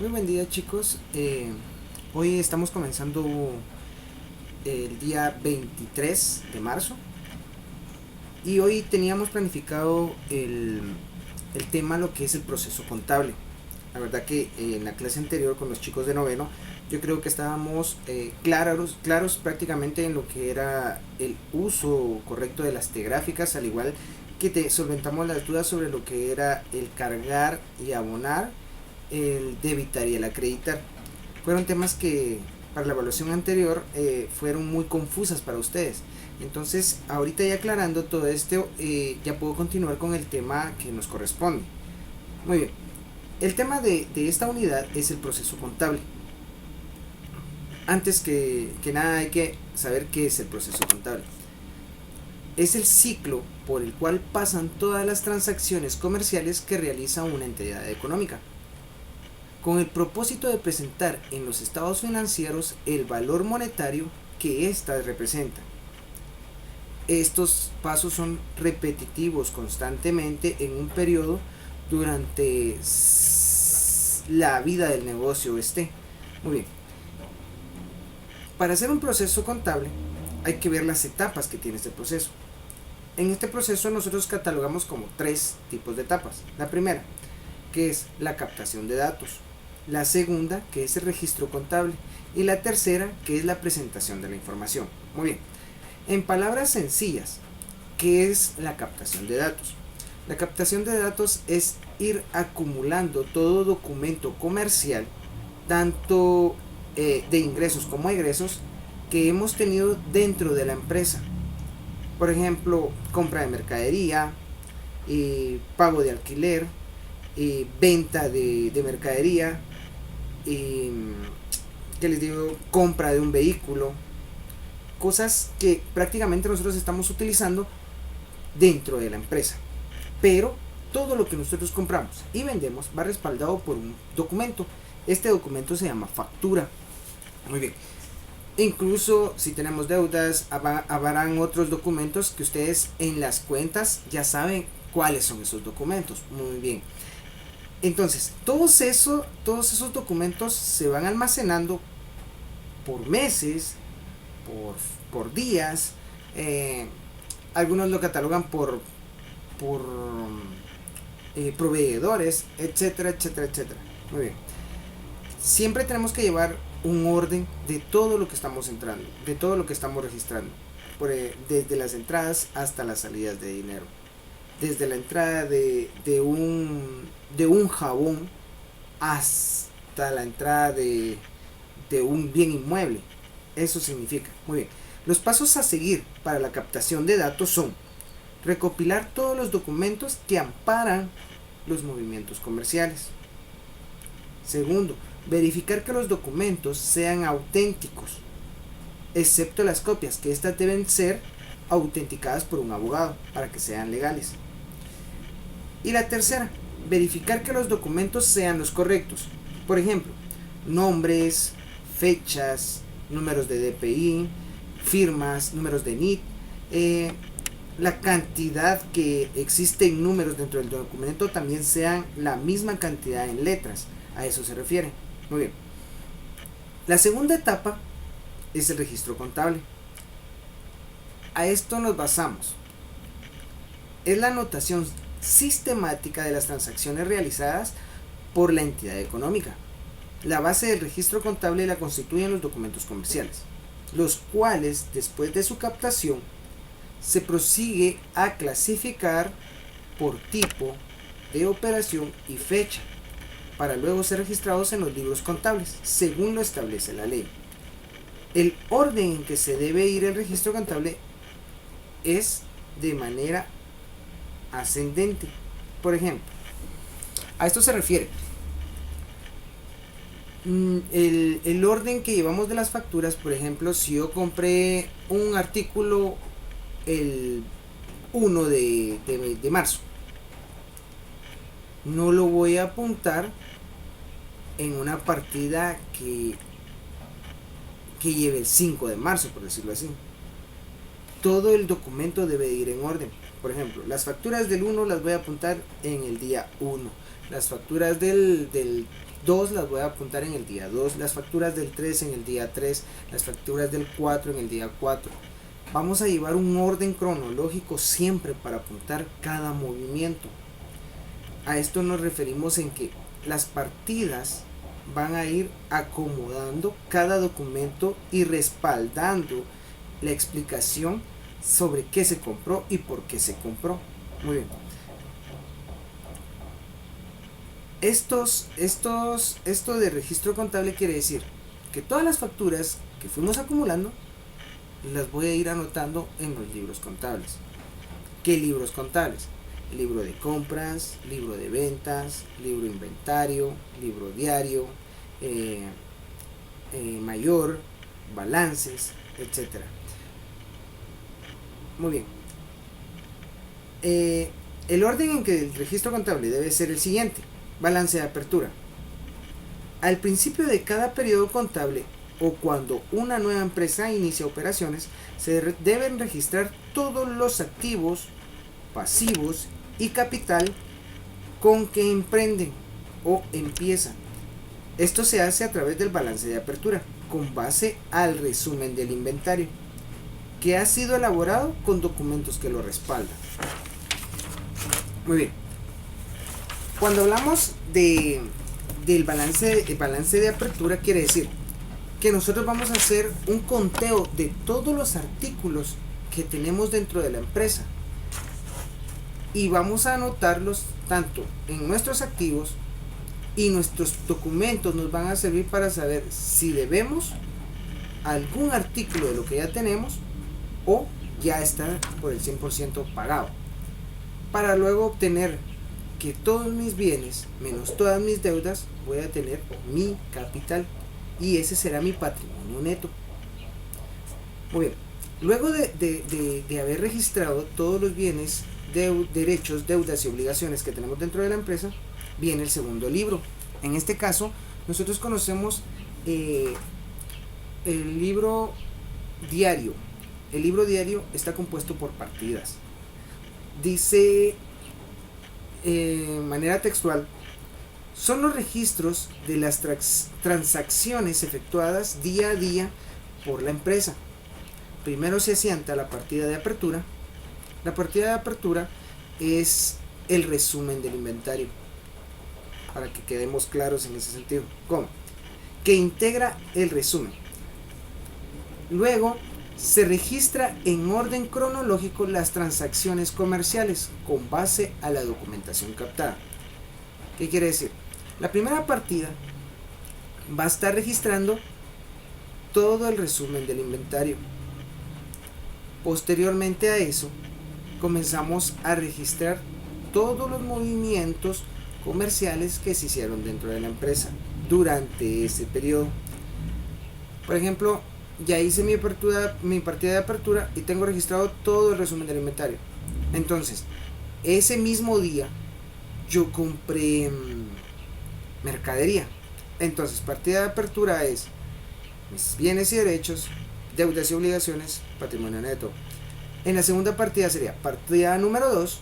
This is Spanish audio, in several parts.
Muy buen día, chicos. Hoy estamos comenzando el día 23 de marzo y hoy teníamos planificado el tema, lo que es el proceso contable. La verdad que en la clase anterior con los chicos de noveno yo creo que estábamos claros prácticamente en lo que era el uso correcto de las T gráficas, al igual que te solventamos las dudas sobre lo que era el cargar y abonar, el debitar y el acreditar. Fueron temas que para la evaluación anterior fueron muy confusas para ustedes. Entonces, ahorita ya aclarando todo esto, ya puedo continuar con el tema que nos corresponde. Muy bien. El tema de esta unidad es el proceso contable. Antes que nada hay que saber qué es el proceso contable. Es el ciclo por el cual pasan todas las transacciones comerciales que realiza una entidad económica, con el propósito de presentar en los estados financieros el valor monetario que éstas representan. Estos pasos son repetitivos constantemente en un periodo durante la vida del negocio esté. Muy bien. Para hacer un proceso contable hay que ver las etapas que tiene este proceso. En este proceso nosotros catalogamos como 3 tipos de etapas. La primera, que es la captación de datos. La segunda, que es el registro contable. Y la tercera, que es la presentación de la información. Muy bien. En palabras sencillas, ¿qué es la captación de datos? La captación de datos es ir acumulando todo documento comercial, tanto de ingresos como egresos, que hemos tenido dentro de la empresa. Por ejemplo, compra de mercadería, pago de alquiler, venta de mercadería, ¿qué les digo? Compra de un vehículo, cosas que prácticamente nosotros estamos utilizando dentro de la empresa. Pero todo lo que nosotros compramos y vendemos va respaldado por un documento. Este documento se llama factura. Muy bien. Incluso si tenemos deudas, habrán otros documentos que ustedes en las cuentas ya saben cuáles son esos documentos. Muy bien. Entonces, todos esos documentos se van almacenando por meses, por días. Algunos lo catalogan por proveedores, etcétera, etcétera, etcétera. Muy bien. Siempre tenemos que llevar un orden de todo lo que estamos entrando, de todo lo que estamos registrando, desde las entradas hasta las salidas de dinero. Desde la entrada de un jabón hasta la entrada de un bien inmueble. Eso significa. Muy bien. Los pasos a seguir para la captación de datos son recopilar todos los documentos que amparan los movimientos comerciales. Segundo, verificar que los documentos sean auténticos, excepto las copias, que estas deben ser autenticadas por un abogado para que sean legales. Y la tercera, verificar que los documentos sean los correctos. Por ejemplo, nombres, fechas, números de DPI, firmas, números de NIT, la cantidad que existe en números dentro del documento también sean la misma cantidad en letras. A eso se refiere. Muy bien. La segunda etapa es el registro contable. A esto nos basamos. Es la anotación sistemática de las transacciones realizadas por la entidad económica. La base del registro contable la constituyen los documentos comerciales, los cuales, después de su captación, se prosigue a clasificar por tipo de operación y fecha, para luego ser registrados en los libros contables, según lo establece la ley. El orden en que se debe ir el registro contable es de manera ascendente. Por ejemplo, a esto se refiere el orden que llevamos de las facturas. Por ejemplo, si yo compré un artículo el 1 de marzo, no lo voy a apuntar en una partida que lleve el 5 de marzo, por decirlo así. Todo el documento debe ir en orden. Por ejemplo, las facturas del 1 las voy a apuntar en el día 1. Las facturas del 2 las voy a apuntar en el día 2. Las facturas del 3 en el día 3. Las facturas del 4 en el día 4. Vamos a llevar un orden cronológico siempre para apuntar cada movimiento. A esto nos referimos en que las partidas van a ir acomodando cada documento y respaldando la explicación sobre qué se compró y por qué se compró. Muy bien. Esto de registro contable quiere decir que todas las facturas que fuimos acumulando las voy a ir anotando en los libros contables. ¿Qué libros contables? Libro de compras, libro de ventas, libro de inventario, libro diario, mayor, balances, etc. Muy bien. El orden en que el registro contable debe ser el siguiente. Balance de apertura. Al principio de cada periodo contable o cuando una nueva empresa inicia operaciones, se deben registrar todos los activos, pasivos y capital con que emprenden o empiezan. Esto se hace a través del balance de apertura, con base al resumen del inventario, que ha sido elaborado con documentos que lo respaldan. Muy bien. Cuando hablamos del balance de apertura, quiere decir que nosotros vamos a hacer un conteo de todos los artículos que tenemos dentro de la empresa y vamos a anotarlos tanto en nuestros activos, y nuestros documentos nos van a servir para saber si debemos algún artículo de lo que ya tenemos o ya está por el 100% pagado, para luego obtener que todos mis bienes menos todas mis deudas voy a tener mi capital, y ese será mi patrimonio neto. Muy bien, luego de haber registrado todos los bienes, derechos, deudas y obligaciones que tenemos dentro de la empresa, viene el segundo libro. En este caso nosotros conocemos el libro diario. El libro diario está compuesto por partidas. Dice manera textual: son los registros de las transacciones efectuadas día a día por la empresa. Primero se asienta la partida de apertura. La partida de apertura es el resumen del inventario, para que quedemos claros en ese sentido. ¿Cómo? Que integra el resumen. Luego se registra en orden cronológico las transacciones comerciales con base a la documentación captada. ¿Qué quiere decir? La primera partida va a estar registrando todo el resumen del inventario. Posteriormente a eso, comenzamos a registrar todos los movimientos comerciales que se hicieron dentro de la empresa durante ese periodo. Por ejemplo, ya hice mi partida de apertura y tengo registrado todo el resumen del inventario. Entonces, ese mismo día yo compré mercadería. Entonces, partida de apertura es mis bienes y derechos, deudas y obligaciones, patrimonio neto. En la segunda partida sería partida número 2,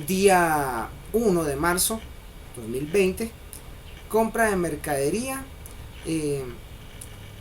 día 1 de marzo 2020, compra de mercadería,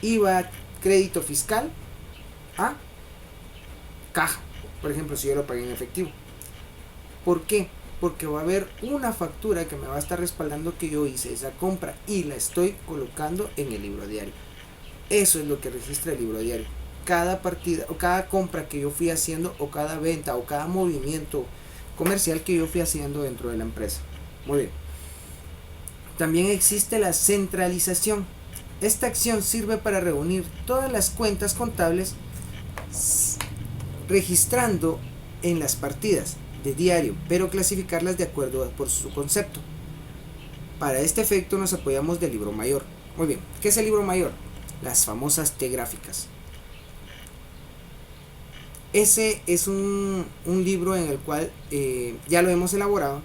IVA, crédito fiscal a caja, por ejemplo, si yo lo pagué en efectivo. ¿Por qué? Porque va a haber una factura que me va a estar respaldando que yo hice esa compra y la estoy colocando en el libro diario. Eso es lo que registra el libro diario. Cada partida o cada compra que yo fui haciendo, o cada venta o cada movimiento comercial que yo fui haciendo dentro de la empresa. Muy bien. También existe la centralización. Esta acción sirve para reunir todas las cuentas contables registrando en las partidas de diario, pero clasificarlas de acuerdo por su concepto. Para este efecto nos apoyamos del libro mayor. Muy bien, ¿qué es el libro mayor? Las famosas T gráficas. Ese es un libro en el cual ya lo hemos elaborado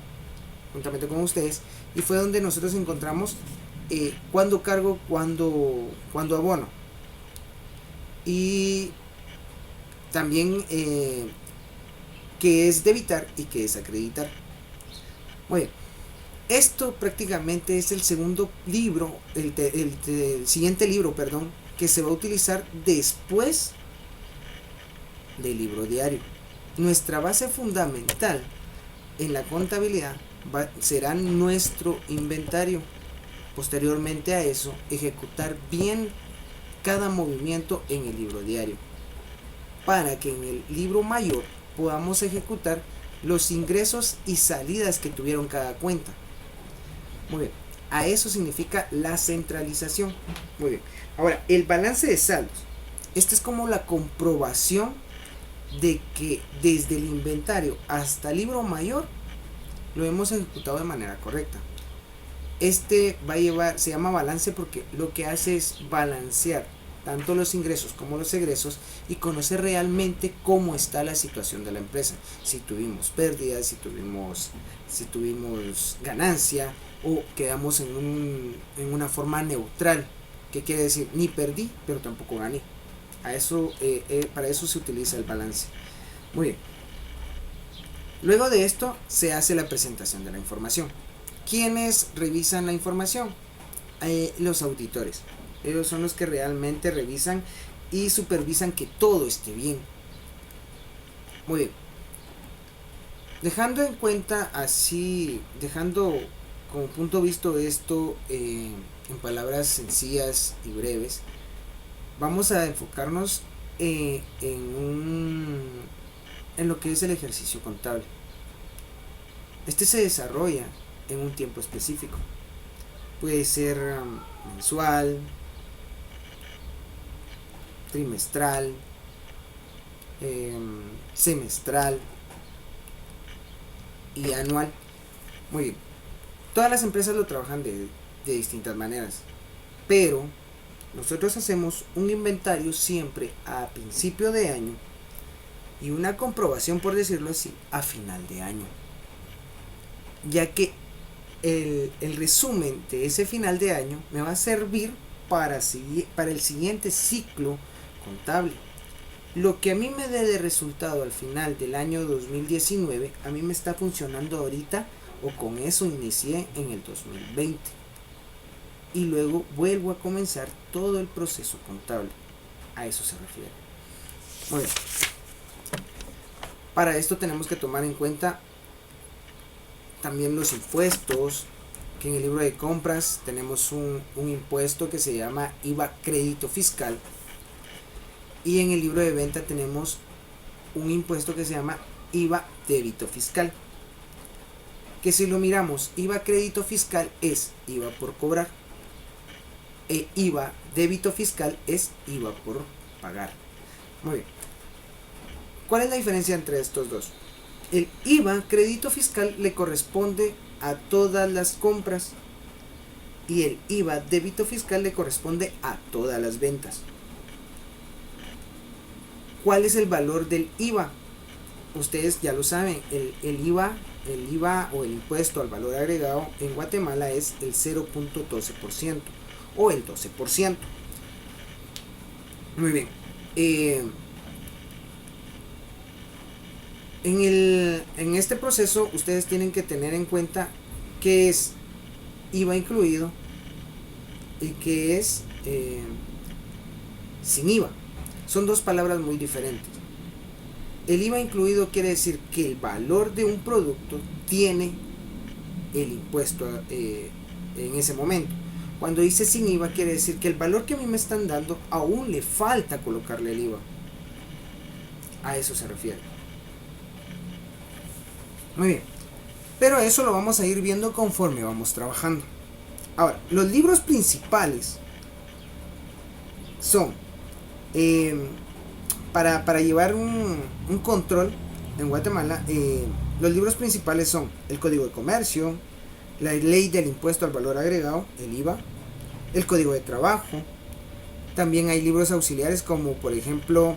juntamente con ustedes, y fue donde nosotros encontramos cuándo cargo, cuándo abono, y también qué es debitar y qué es acreditar. Muy bien. Esto prácticamente es el segundo libro, el siguiente libro, perdón, que se va a utilizar después del libro diario. Nuestra base fundamental en la contabilidad será nuestro inventario. Posteriormente a eso, ejecutar bien cada movimiento en el libro diario, para que en el libro mayor podamos ejecutar los ingresos y salidas que tuvieron cada cuenta. Muy bien, a eso significa la centralización. Muy bien, ahora el balance de saldos. Esta es como la comprobación de que desde el inventario hasta el libro mayor lo hemos ejecutado de manera correcta. Este va a llevar, se llama balance porque lo que hace es balancear tanto los ingresos como los egresos y conocer realmente cómo está la situación de la empresa. Si tuvimos pérdidas, si tuvimos ganancia o quedamos en una forma neutral. ¿Qué quiere decir? Ni perdí, pero tampoco gané. Para eso se utiliza el balance. Muy bien. Luego de esto se hace la presentación de la información. ¿Quiénes revisan la información? Los auditores. Ellos son los que realmente revisan y supervisan que todo esté bien. Muy bien. Dejando en cuenta así, dejando como punto visto esto en palabras sencillas y breves, vamos a enfocarnos en lo que es el ejercicio contable. Este se desarrolla en un tiempo específico. Puede ser mensual, trimestral, semestral y anual. Muy bien. Todas las empresas lo trabajan de distintas maneras, pero nosotros hacemos un inventario siempre a principio de año y una comprobación, por decirlo así, a final de año, ya que el resumen de ese final de año me va a servir para el siguiente ciclo contable. Lo que a mí me dé de resultado al final del año 2019, a mí me está funcionando ahorita, o con eso inicié en el 2020. Y luego vuelvo a comenzar todo el proceso contable. A eso se refiere. Muy bien. Para esto tenemos que tomar en cuenta también los impuestos, que en el libro de compras tenemos un impuesto que se llama IVA crédito fiscal, y en el libro de venta tenemos un impuesto que se llama IVA débito fiscal, que si lo miramos, IVA crédito fiscal es IVA por cobrar, e IVA débito fiscal es IVA por pagar. Muy bien. ¿Cuál es la diferencia entre estos dos? El IVA crédito fiscal le corresponde a todas las compras y el IVA débito fiscal le corresponde a todas las ventas. ¿Cuál es el valor del IVA? Ustedes ya lo saben, el IVA o el impuesto al valor agregado en Guatemala es el 0.12% o el 12%. Muy bien. En este proceso ustedes tienen que tener en cuenta qué es IVA incluido y qué es sin IVA. Son dos palabras muy diferentes. El IVA incluido quiere decir que el valor de un producto tiene el impuesto en ese momento. Cuando dice sin IVA quiere decir que el valor que a mí me están dando aún le falta colocarle el IVA. A eso se refiere. Muy bien. Pero eso lo vamos a ir viendo conforme vamos trabajando. Ahora, los libros principales son para llevar un control en Guatemala, los libros principales son el Código de Comercio, la Ley del Impuesto al Valor Agregado, el IVA, el Código de Trabajo. También hay libros auxiliares como por ejemplo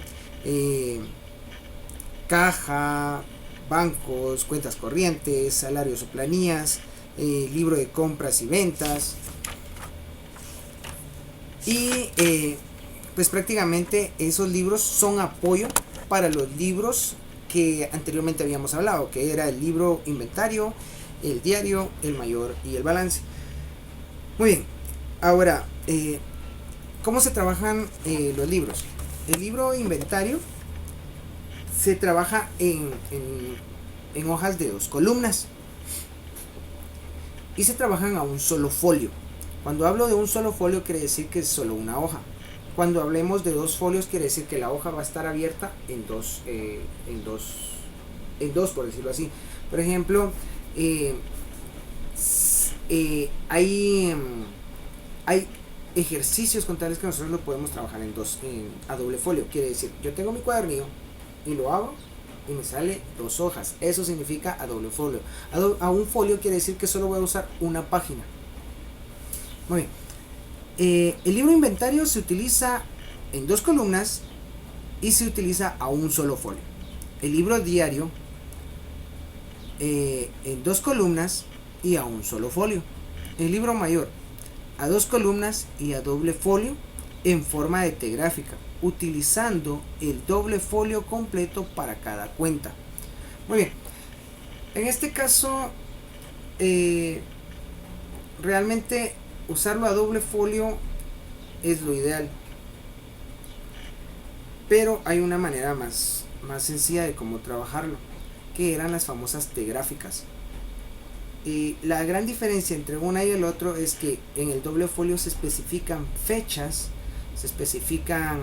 caja, bancos, cuentas corrientes, salarios o planillas, libro de compras y ventas. Y pues prácticamente esos libros son apoyo para los libros que anteriormente habíamos hablado, que era el libro inventario, el diario, el mayor y el balance. Muy bien, ahora, ¿cómo se trabajan los libros? El libro inventario se trabaja en hojas de 2 columnas y se trabajan a un solo folio. Cuando hablo de un solo folio quiere decir que es solo una hoja. Cuando hablemos de 2 folios quiere decir que la hoja va a estar abierta en dos, por decirlo así. Por ejemplo, hay ejercicios contables que nosotros lo podemos trabajar a doble folio. Quiere decir, yo tengo mi cuadernillo y lo abro y me sale 2 hojas. Eso significa a doble folio. A un folio quiere decir que solo voy a usar una página. Muy bien. El libro inventario se utiliza en 2 columnas y se utiliza a un solo folio. El libro diario en 2 columnas y a un solo folio. El libro mayor a 2 columnas y a doble folio en forma de T gráfica, utilizando el doble folio completo para cada cuenta. Muy bien, en este caso realmente usarlo a doble folio es lo ideal, pero hay una manera más sencilla de cómo trabajarlo, que eran las famosas T gráficas. Y la gran diferencia entre una y el otro es que en el doble folio se especifican fechas, se especifican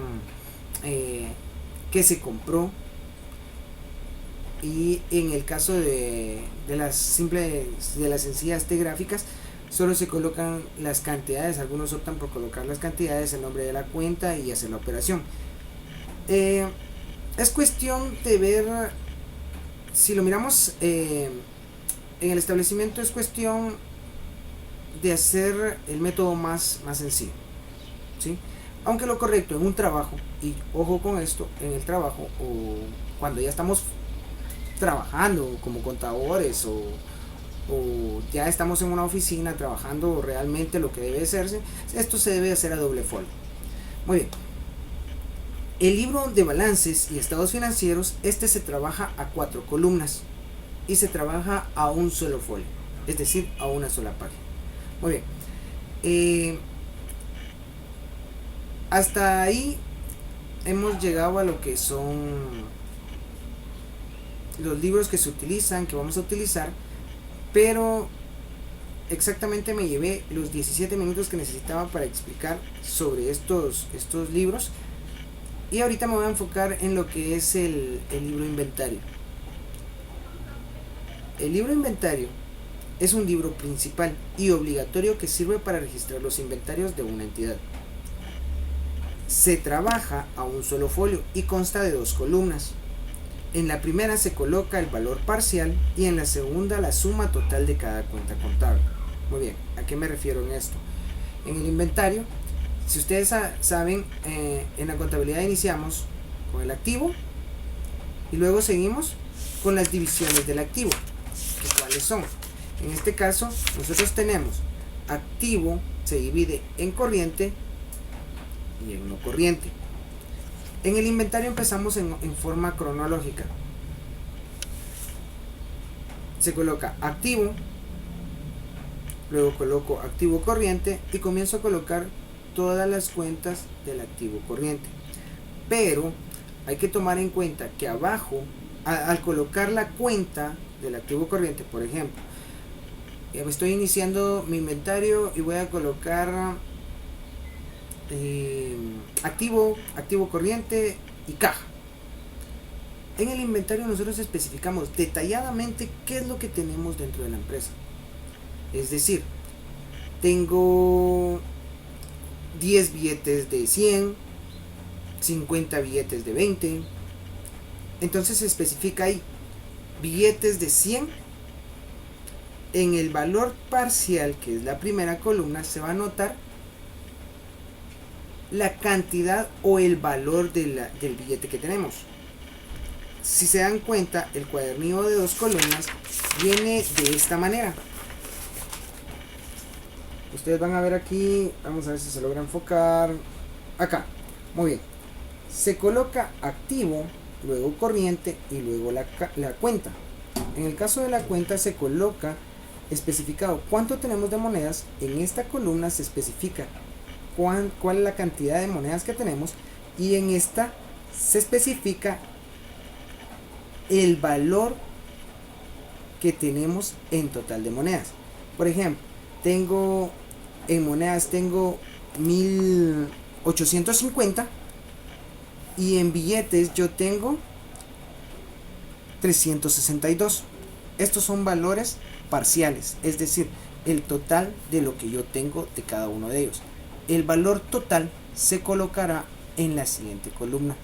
qué se compró, y en el caso de las sencillas T gráficas solo se colocan las cantidades. Algunos optan por colocar las cantidades, el nombre de la cuenta y hacer la operación. Es cuestión de ver, si lo miramos en el establecimiento, es cuestión de hacer el método más sencillo, ¿sí? Aunque lo correcto en un trabajo, y ojo con esto, en el trabajo o cuando ya estamos trabajando como contadores o ya estamos en una oficina trabajando realmente lo que debe hacerse, esto se debe hacer a doble folio. Muy bien. El libro de balances y estados financieros, este se trabaja a 4 columnas y se trabaja a un solo folio, es decir, a una sola página. Muy bien. Hasta ahí hemos llegado a lo que son los libros que se utilizan, que vamos a utilizar, pero exactamente me llevé los 17 minutos que necesitaba para explicar sobre estos libros, y ahorita me voy a enfocar en lo que es el libro inventario. El libro inventario es un libro principal y obligatorio que sirve para registrar los inventarios de una entidad. Se trabaja a un solo folio y consta de 2 columnas. En la primera se coloca el valor parcial y en la segunda la suma total de cada cuenta contable. Muy bien, ¿a qué me refiero en esto? En el inventario, si ustedes saben, en la contabilidad iniciamos con el activo y luego seguimos con las divisiones del activo. ¿Cuáles son? En este caso, nosotros tenemos activo se divide en corriente y en no corriente. En el inventario empezamos en forma cronológica. Se coloca activo, luego coloco activo corriente y comienzo a colocar todas las cuentas del activo corriente. Pero hay que tomar en cuenta que abajo, al colocar la cuenta del activo corriente, por ejemplo, estoy iniciando mi inventario y voy a colocar activo corriente y caja. En el inventario nosotros especificamos detalladamente qué es lo que tenemos dentro de la empresa. Es decir, tengo 10 billetes de 100, 50 billetes de 20. Entonces se especifica ahí billetes de 100. En el valor parcial, que es la primera columna, se va a anotar la cantidad o el valor del billete que tenemos. Si se dan cuenta, el cuadernillo de 2 columnas viene de esta manera. Ustedes van a ver aquí, vamos a ver si se logra enfocar acá. Muy bien, se coloca activo luego corriente y luego la cuenta. En el caso de la cuenta se coloca especificado cuánto tenemos de monedas. En esta columna se especifica cuál es la cantidad de monedas que tenemos, y en esta se especifica el valor que tenemos en total de monedas. Por ejemplo, en monedas tengo 1850 y en billetes yo tengo 362. Estos son valores parciales, es decir, el total de lo que yo tengo de cada uno de ellos. El valor total se colocará en la siguiente columna.